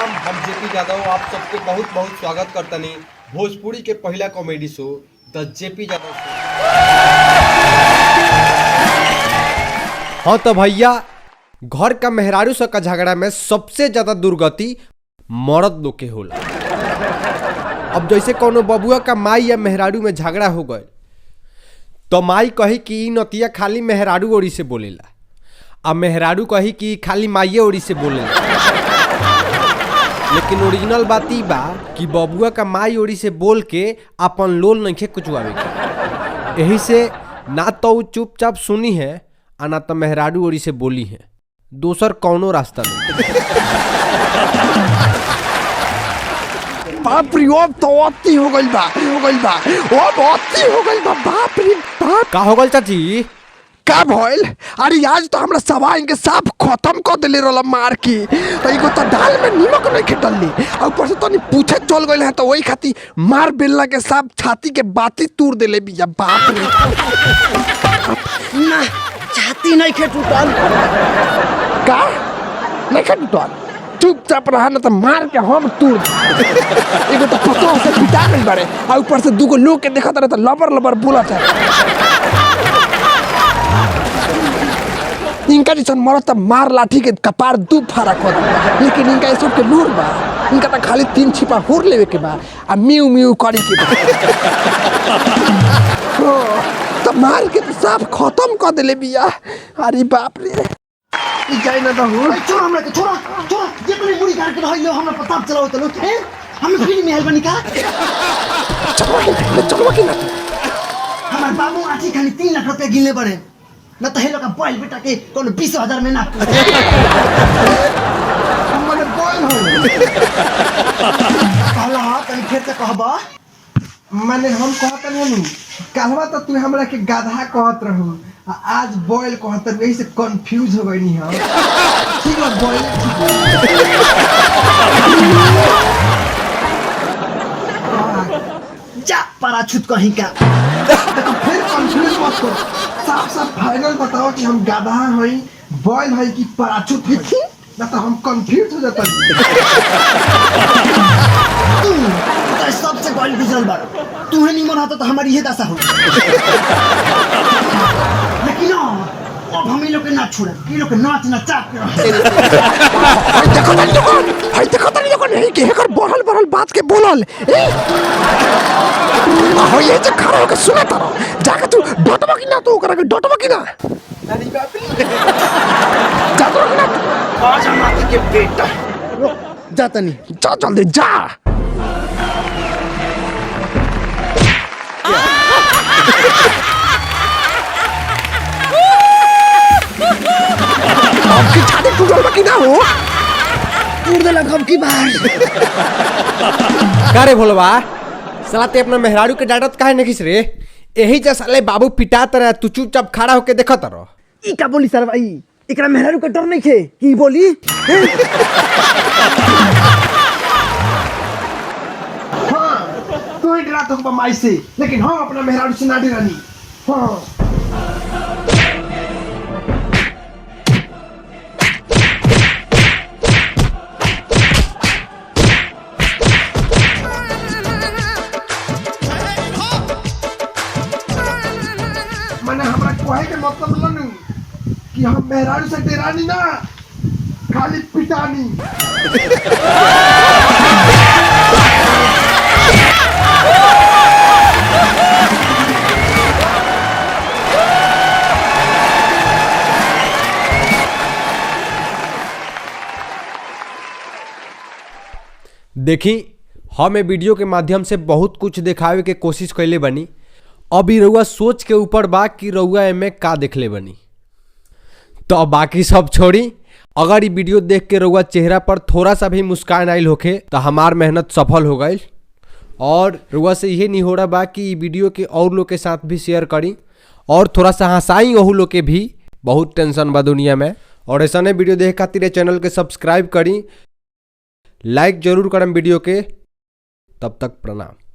प्रणाम। हम जेपी यादव आप सबके बहुत बहुत स्वागत करतनी भोजपुरी के पहला comedy show the JP Yadav show. हाँ तो भैया, घर का मेहरारू से का झगड़ा में सबसे ज्यादा दुर्गति मर्द लोग के होला। अब जैसे कोनो बबुआ का माई या मेहरारू में झगड़ा हो गए तो माई कही कि ई नतिया खाली मेहरारू ओरी से बोलेला, अब मेहरारू कही कि खाली माइये ओरी से बोलेला। लेकिन ओरिजिनल बात ई बा कि बबुआ का माई ओरी से बोल के अपन लोल नहीं कुछ आवे के। यही से ना तो चुपचाप सुनी है और ना तो मेहरारू ओरी से बोली है, दोसर कौनो रास्ता नहीं। बाप रे, अब तो अति हो गइल बा, अब अति हो गइल बा, बाप रे बाप। का हो गइल चाची? का भइल? अरे आज तो हमरा सवाई के साफ खत्म कर देले रहल मार के। एगो तो दाल में नमक नहीं खटलली और ऊपर से तनी पूछे चल गइल है तो वही खाती मार बेलना के साफ छाती के बाती तोड़ देले बिया। बाप रे ना छाती नहीं खे टूटल। का नहीं खटल? चुपचाप रहा ना तो मार के हम तोड़। एगो तो पतो से पिटा गइल बारे और ऊपर से दूगो लोग के देखत रहे तो लबर लबर बोलत है। इनका जैसन मरत मार लाठी के कपार दू फारा कर, लेकिन इनका ये सब के लूर बा। इनका तो खाली 3 छिपा हुर लेवे के बा आ म्यू म्यू करे के बा। तो मार के तो साफ खत्म कर देले बिया। अरे बाप रे, ई जाय ना दहु। छोड़ हमरा के, छोड़ ये अपनी मुड़ी काट के रहिलो, हमरा पता चलाओ तो लोग हैं हम फ्री में हेल्प निका। चलो कि ना हमार बाबू आठी खाली 3 लाख रुपया गिनले पड़े न तो हेलो का बॉयल बेटा के कोनो 20,000 में ना हमने बोल हो कहला तनी फिर से कहबा। माने हम कहत नहीं कहवा तो तू हमरा के गाधा कहत रहू, आज बॉयल कहत रही से कंफ्यूज हो गई हम। ठीक है बॉयल जा पराछूत कहीं का। तो फिर कंफ्यूज मत करो, साफ साफ फाइनल बताओ कि हम गाधा हई, बॉयल हई कि पराछूत हई, ना तो हम कंफ्यूज हो जाता। तो सबसे बॉयल डिजल बार तू है नहीं मना तो हमारी ये दशा हो। लेकिन अब हम लोग के ना छोड़े, ये लोग के नाच ना चाप के देखो नहीं कि हेकर बरल बात के बोलल हो ये जे खड़ा होके सुने तारो जाके तू डटबा कि ना, तो ओकरा के डटबा कि ना। अरे बाप रे, जातो कि ना आज माती के बेटा जाता नहीं। जा जल्दी जा। आपकी छाती टूटल कि ना हो? टूट देला कब की बार। का रे भोलवा, साला ते अपना मेहरारू के डांटत काहे नहीं रे? यही जे साले बाबू पिटात रहे, तू चुपचाप खड़ा होके देखत रह। ई का बोली सर भाई, एकरा मेहरारू के डर नहीं खे की बोली। हाँ तू ही डरा तो माई से, लेकिन हम अपना मेहरारू से ना डरानी। हाँ मैंने हमरा कहे के मतलब लनू कि हम मेहरारू से डरानी ना, खाली पिटानी। देखी, हम ए वीडियो के माध्यम से बहुत कुछ दिखावे के कोशिश कैले बनी। अभी रउआ सोच के ऊपर बा कि रउआ एमे का देखले बनी। तो अब बाकी सब छोड़ी, अगर ये वीडियो देख के रउआ चेहरा पर थोड़ा सा भी मुस्कान आइल होखे तो हमार मेहनत सफल हो गई। और रउआ से यही नहीं हो रहा बा कि वीडियो के और लोग के साथ भी शेयर करी और थोड़ा सा हंसाई ओहू लोग के भी। बहुत टेंशन बा दुनिया में, और ऐसा नहीं वीडियो देख खातिर चैनल के सब्सक्राइब करी, लाइक जरूर करम वीडियो के। तब तक प्रणाम।